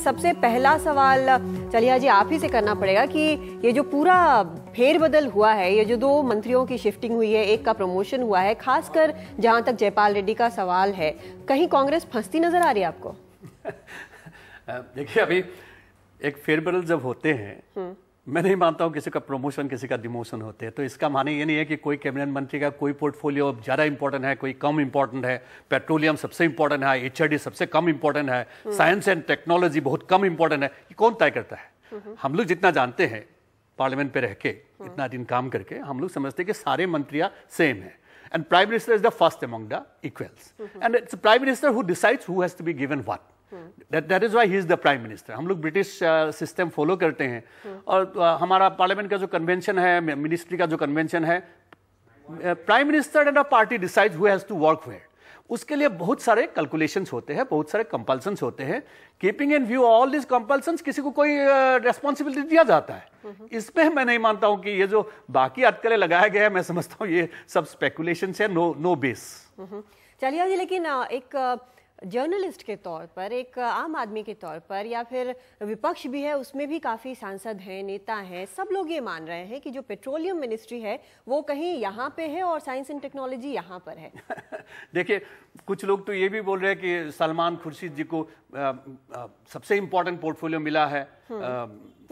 सबसे पहला सवाल चलिया जी आप ही से करना पड़ेगा कि ये जो पूरा फेरबदल हुआ है, ये जो 2 मंत्रियों की शिफ्टिंग हुई है, एक का प्रमोशन हुआ है, खासकर जहां तक जयपाल रेड्डी का सवाल है, कहीं कांग्रेस फंसती नजर आ रही है आपको? देखिए, अभी एक फेरबदल जब होते हैं, मैं नहीं मानता हूं किसी का प्रमोशन किसी का डिमोशन होते हैं, तो इसका माने ये नहीं है कि कोई कैबिनेट मंत्री का कोई पोर्टफोलियो ज़्यादा इंपॉर्टेंट है, कोई कम इंपॉर्टेंट है, पेट्रोलियम सबसे इंपॉर्टेंट है, एचआरडी सबसे कम इंपॉर्टेंट है, साइंस एंड टेक्नोलॉजी बहुत कम इंपॉर्टेंट है। ये कौन तय करता है? हम लोग जितना जानते हैं पार्लियामेंट पे रह के, इतना दिन काम करके, हम लोग समझते हैं कि सारे मंत्रियां सेम है, and prime minister is the first among the equals, and it's prime minister who decides who has to be given what. That is why he is the prime minister. हम लोग ब्रिटिश सिस्टम फॉलो करते हैं, और हमारा parliament का जो convention है, ministry का जो कन्वेंशन है, prime minister and a party decides who has to work where. उसके लिए बहुत सारे कैलकुलेशंस होते हैं, बहुत सारे कंपल्सन्स होते हैं। Keeping in view all this compulsions, किसी को कोई रेस्पॉन्सिबिलिटी दिया जाता है। इसमें मैं नहीं मानता हूं कि ये जो बाकी अटकलें लगाया गया है, मैं समझता हूं ये सब स्पेकुलेशंस है, नो बेस। चलिए जी, लेकिन एक जर्नलिस्ट के तौर पर, एक आम आदमी के तौर पर, या फिर विपक्ष भी है, उसमें भी काफ़ी सांसद हैं, नेता हैं, सब लोग ये मान रहे हैं कि जो पेट्रोलियम मिनिस्ट्री है वो कहीं यहाँ पे है और साइंस एंड टेक्नोलॉजी यहाँ पर है। देखिए, कुछ लोग तो ये भी बोल रहे हैं कि सलमान खुर्शीद जी को सबसे इंपॉर्टेंट पोर्टफोलियो मिला है,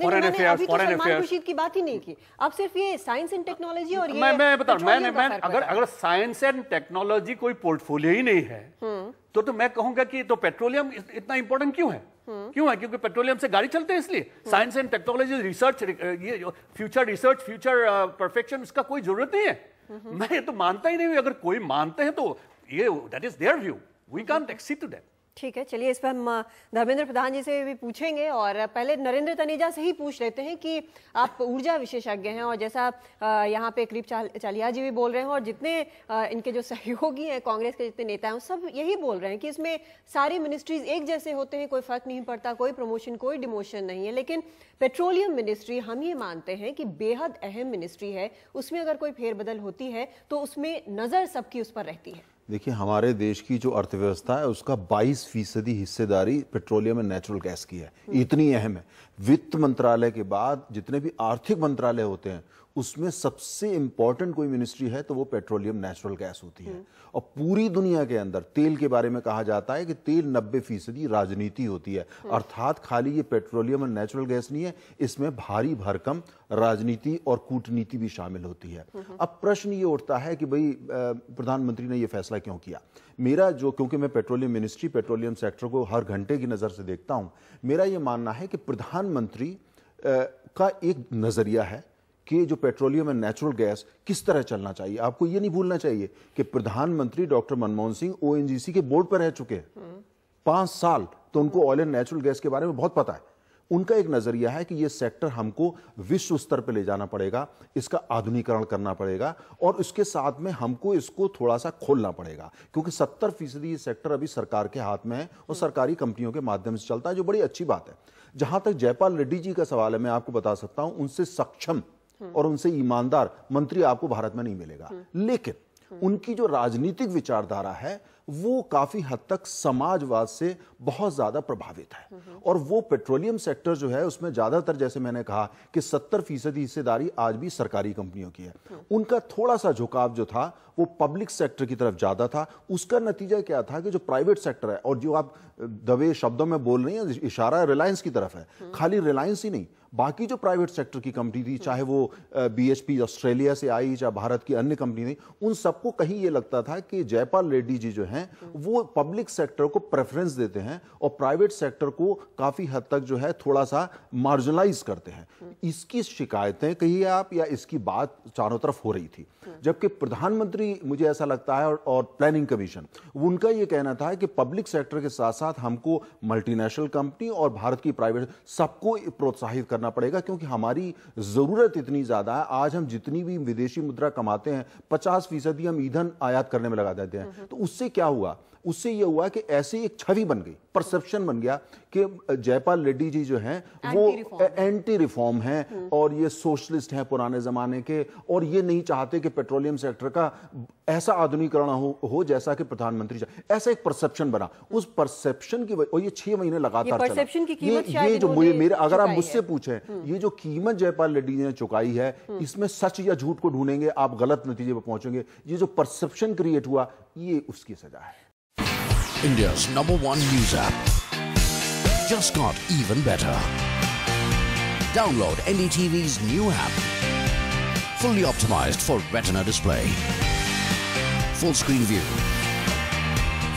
फॉरेन अफेयर्स। सलमान खुर्शीद की बात ही नहीं की, अब सिर्फ ये साइंस एंड टेक्नोलॉजी और ये मैं बता रहा हूं, मैं अगर साइंस एंड टेक्नोलॉजी कोई पोर्टफोलियो ही नहीं है तो मैं कहूंगा कि तो पेट्रोलियम इतना इंपॉर्टेंट क्यों है? क्योंकि पेट्रोलियम से गाड़ी चलते हैं, इसलिए साइंस एंड टेक्नोलॉजी, रिसर्च, ये फ्यूचर रिसर्च, फ्यूचर परफेक्शन, इसका कोई जरूरत नहीं है। मैं ये तो मानता ही नहीं। अगर कोई मानते हैं तो ये that is their view, we can't accept to that. ठीक है, चलिए इस पर हम धर्मेंद्र प्रधान जी से भी पूछेंगे, और पहले नरेंद्र तनेजा से ही पूछ लेते हैं कि आप ऊर्जा विशेषज्ञ हैं, और जैसा यहाँ पे करीब चालिया जी भी बोल रहे हैं, और जितने इनके जो सहयोगी हैं, कांग्रेस के जितने नेता हैं, सब यही बोल रहे हैं कि इसमें सारी मिनिस्ट्रीज एक जैसे होते हैं, कोई फर्क नहीं पड़ता, कोई प्रमोशन कोई डिमोशन नहीं है। लेकिन पेट्रोलियम मिनिस्ट्री हम ये मानते हैं कि बेहद अहम मिनिस्ट्री है, उसमें अगर कोई फेरबदल होती है तो उसमें नज़र सबकी उस पर रहती है। देखिए, हमारे देश की जो अर्थव्यवस्था है उसका 22% हिस्सेदारी पेट्रोलियम एंड नेचुरल गैस की है। इतनी अहम है। वित्त मंत्रालय के बाद जितने भी आर्थिक मंत्रालय होते हैं उसमें सबसे इंपॉर्टेंट कोई मिनिस्ट्री है तो वो पेट्रोलियम नेचुरल गैस होती है। और पूरी दुनिया के अंदर तेल के बारे में कहा जाता है कि तेल 90% राजनीति होती है, अर्थात खाली ये पेट्रोलियम और नेचुरल गैस नहीं है, इसमें भारी भरकम राजनीति और कूटनीति भी शामिल होती है। अब प्रश्न ये उठता है कि भाई प्रधानमंत्री ने ये फैसला क्यों किया? मेरा जो, क्योंकि मैं पेट्रोलियम मिनिस्ट्री, पेट्रोलियम सेक्टर को हर घंटे की नज़र से देखता हूं, मेरा ये मानना है कि प्रधानमंत्री का एक नज़रिया है कि जो पेट्रोलियम एंड नेचुरल गैस किस तरह चलना चाहिए। आपको ये नहीं भूलना चाहिए कि प्रधानमंत्री डॉक्टर मनमोहन सिंह ओएनजीसी के बोर्ड पर रह चुके हैं 5 साल, तो उनको ऑयल एंड नेचुरल गैस के बारे में बहुत पता है। उनका एक नजरिया है कि ये सेक्टर हमको विश्व स्तर पर ले जाना पड़ेगा, इसका आधुनिकीकरण करना पड़ेगा, और इसके साथ में हमको इसको थोड़ा सा खोलना पड़ेगा, क्योंकि 70% ये सेक्टर अभी सरकार के हाथ में है और सरकारी कंपनियों के माध्यम से चलता है, जो बड़ी अच्छी बात है। जहां तक जयपाल रेड्डी जी का सवाल है, मैं आपको बता सकता हूं उनसे सक्षम और उनसे ईमानदार मंत्री आपको भारत में नहीं मिलेगा, लेकिन उनकी जो राजनीतिक विचारधारा है वो काफी हद तक समाजवाद से बहुत ज्यादा प्रभावित है। और वो पेट्रोलियम सेक्टर जो है उसमें ज्यादातर, जैसे मैंने कहा कि 70% हिस्सेदारी आज भी सरकारी कंपनियों की है। उनका थोड़ा सा झुकाव जो था वो पब्लिक सेक्टर की तरफ ज्यादा था। उसका नतीजा क्या था कि जो प्राइवेट सेक्टर है, और जो आप दबे शब्दों में बोल रही हैं, इशारा रिलायंस की तरफ है, खाली रिलायंस ही नहीं, बाकी जो प्राइवेट सेक्टर की कंपनी थी, चाहे वो बीएचपी ऑस्ट्रेलिया से आई, चाहे भारत की अन्य कंपनी थी, उन सबको कहीं ये लगता था कि जयपाल रेड्डी जी जो हैं वो पब्लिक सेक्टर को प्रेफरेंस देते हैं और प्राइवेट सेक्टर को काफी हद तक जो है थोड़ा सा मार्जिनलाइज करते हैं। इसकी शिकायतें कहिए आप, या इसकी बात चारों तरफ हो रही थी, जबकि प्रधानमंत्री, मुझे ऐसा लगता है, और प्लानिंग कमीशन, उनका ये कहना था कि पब्लिक सेक्टर के साथ साथ हमको मल्टीनेशनल कंपनी और भारत की प्राइवेट सबको प्रोत्साहित करना पड़ेगा, क्योंकि हमारी जरूरत इतनी ज्यादा है। आज हम जितनी भी विदेशी मुद्रा कमाते हैं 50% हम ईंधन आयात करने में लगा देते हैं। तो उससे क्या हुआ? उससे ये हुआ कि ऐसी एक छवि बन गई, परसेप्शन बन गया कि जयपाल रेड्डी जी जो हैं वो एंटी रिफॉर्म हैं और ये सोशलिस्ट हैं पुराने जमाने के, और ये नहीं चाहते कि पेट्रोलियम सेक्टर का ऐसा आधुनिकरण हो जैसा कि प्रधानमंत्री चाहे। ऐसा एक परसेप्शन बना, उस परसेप्शन की और ये 6 महीने लगातार चला। परसेप्शन की कीमत ये जो मेरे अगर आप मुझसे पूछें, ये जो कीमत जयपाल रेड्डी ने चुकाई है, इसमें सच या झूठ को ढूंढेंगे आप गलत नतीजे पर पहुंचेंगे। ये जो परसेप्शन क्रिएट हुआ, ये उसकी सजा है। India's #1 news app just got even better. Download NDTV's new app. Fully optimized for retina display. Full screen view.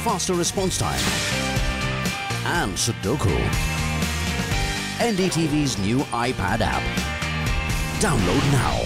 Faster response time. And Sudoku. NDTV's new iPad app. Download now.